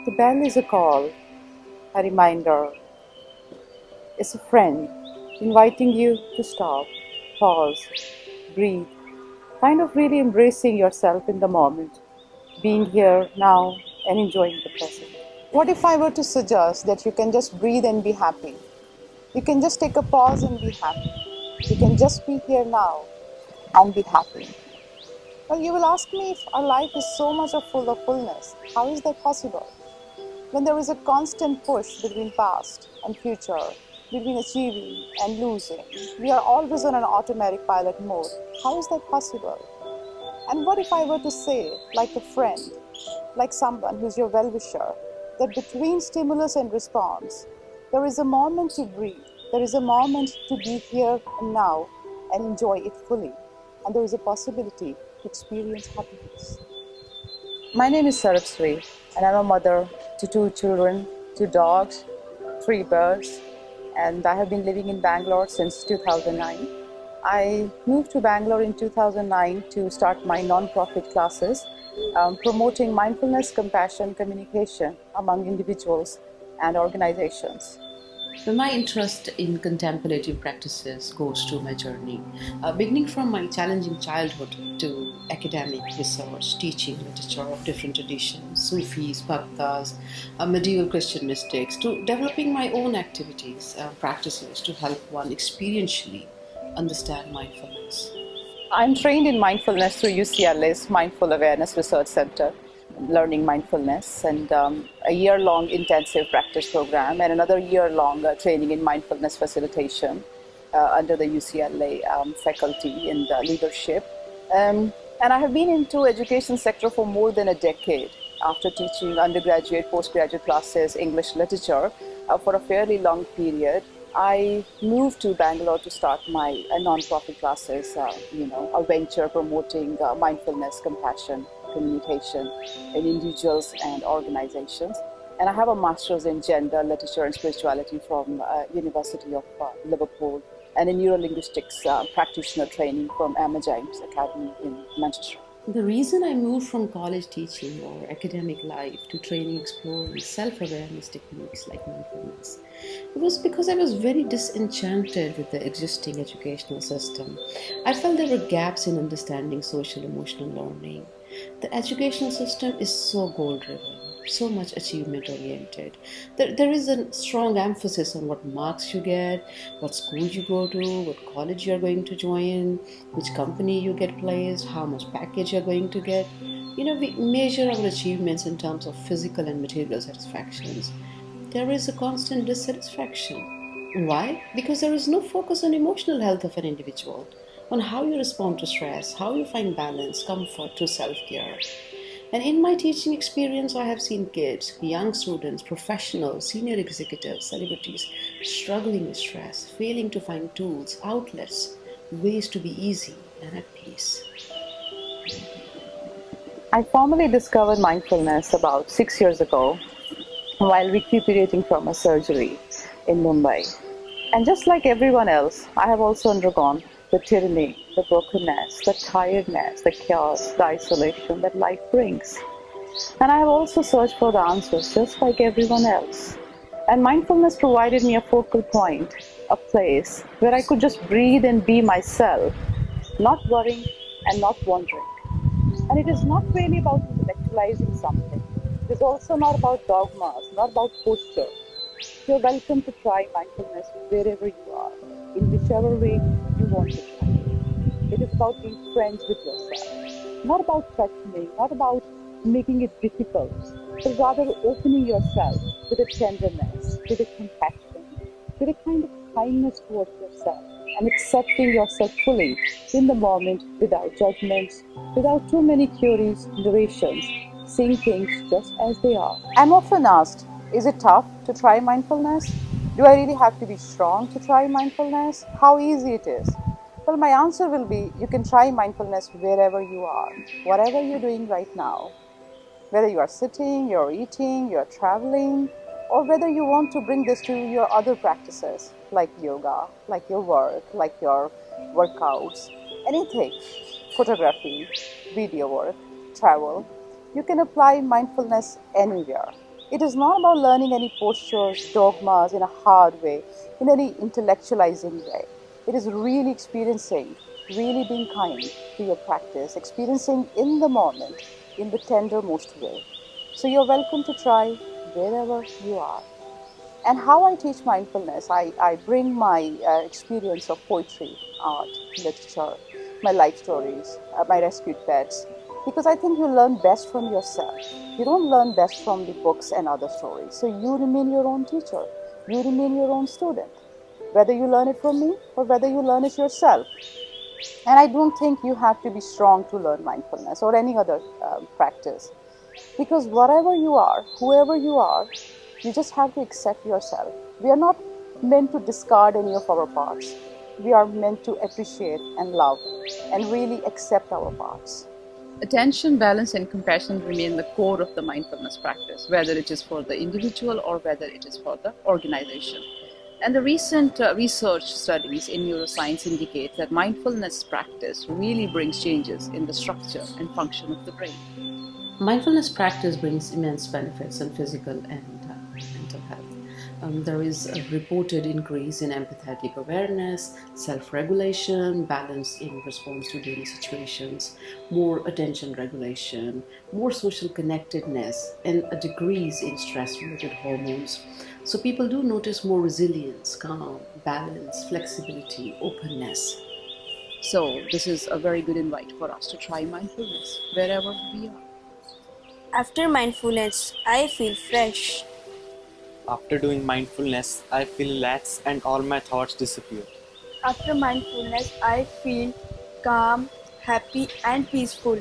The bell is a call, a reminder. It's a friend inviting you to stop, pause, breathe, kind of really embracing yourself in the moment, being here now and enjoying the present. What if I were to suggest that you can just breathe and be happy? You can just take a pause and be happy. You can just be here now and be happy. Well, you will ask me if our life is so much full of fullness. How is that possible? When there is a constant push between past and future, between achieving and losing, we are always on an automatic pilot mode. How is that possible? And what if I were to say, like a friend, like someone who's your well-wisher, that between stimulus and response, there is a moment to breathe, there is a moment to be here and now and enjoy it fully, and there is a possibility to experience happiness. My name is Sarabsri, and I'm a mother to 2 children, 2 dogs, 3 birds, and I have been living in Bangalore since 2009. I moved to Bangalore in 2009 to start my non-profit classes, promoting mindfulness, compassion, communication among individuals and organizations. Well, my interest in contemplative practices goes to my journey, beginning from my challenging childhood to academic research, teaching literature of different traditions, Sufis, Bhaktas, medieval Christian mystics, to developing my own activities, practices to help one experientially understand mindfulness. I'm trained in mindfulness through UCLA's Mindful Awareness Research Center, learning mindfulness, and a year-long intensive practice program, and another year-long training in mindfulness facilitation under the UCLA faculty in the leadership. And I have been into education sector for more than a decade. After teaching undergraduate, postgraduate classes, English literature for a fairly long period, I moved to Bangalore to start my non-profit classes, a venture promoting mindfulness, compassion, communication in individuals and organizations. And I have a master's in gender, literature and spirituality from University of Liverpool, and a neurolinguistics practitioner training from Emma James Academy in Manchester. The reason I moved from college teaching or academic life to training exploring self awareness techniques like mindfulness, it was because I was very disenchanted with the existing educational system. I felt there were gaps in understanding social emotional learning. The educational system is so goal driven, so much achievement oriented. There is a strong emphasis on what marks you get, what school you go to, what college you're going to join, which company you get placed, how much package you're going to get. We measure our achievements in terms of physical and material satisfactions. There is a constant dissatisfaction. Why? Because there is no focus on emotional health of an individual, on how you respond to stress, how you find balance, comfort through self-care. And in my teaching experience, I have seen kids, young students, professionals, senior executives, celebrities struggling with stress, failing to find tools, outlets, ways to be easy and at peace. I formally discovered mindfulness about 6 years ago while recuperating from a surgery in Mumbai. And just like everyone else, I have also undergone the tyranny, the brokenness, the tiredness, the chaos, the isolation that life brings. And I have also searched for the answers just like everyone else. And mindfulness provided me a focal point, a place where I could just breathe and be myself, not worrying and not wondering. And it is not really about intellectualizing something. It is also not about dogmas, not about posture. You're welcome to try mindfulness wherever you are, in whichever way you want to try it. It is about being friends with yourself, not about threatening, not about making it difficult, but rather opening yourself with a tenderness, with a compassion, with a kind of kindness towards yourself, and accepting yourself fully in the moment without judgments, without too many theories, narrations, seeing things just as they are. I'm often asked, is it tough to try mindfulness? Do I really have to be strong to try mindfulness? How easy it is? Well, my answer will be you can try mindfulness wherever you are, whatever you're doing right now. Whether you are sitting, you're eating, you're traveling, or whether you want to bring this to your other practices like yoga, like your work, like your workouts, anything, photography, video work, travel, you can apply mindfulness anywhere. It is not about learning any postures, dogmas in a hard way, in any intellectualizing way. It is really experiencing, really being kind to your practice, experiencing in the moment, in the tendermost way. So you're welcome to try wherever you are. And how I teach mindfulness, I bring my experience of poetry, art, literature, my life stories, my rescued pets, because I think you learn best from yourself. You don't learn best from the books and other stories. So you remain your own teacher, you remain your own student, whether you learn it from me or whether you learn it yourself. And I don't think you have to be strong to learn mindfulness or any other practice. Because whatever you are, whoever you are, you just have to accept yourself. We are not meant to discard any of our parts. We are meant to appreciate and love and really accept our parts. Attention, balance, and compassion remain the core of the mindfulness practice, whether it is for the individual or whether it is for the organization. And the recent research studies in neuroscience indicate that mindfulness practice really brings changes in the structure and function of the brain. Mindfulness practice brings immense benefits in physical and mental health. There is a reported increase in empathetic awareness, self regulation, balance in response to daily situations, more attention regulation, more social connectedness, and a decrease in stress related hormones. So people do notice more resilience, calm, balance, flexibility, openness. So, this is a very good invite for us to try mindfulness wherever we are. After mindfulness, I feel fresh. After doing mindfulness, I feel relaxed and all my thoughts disappear. After mindfulness, I feel calm, happy, and peaceful.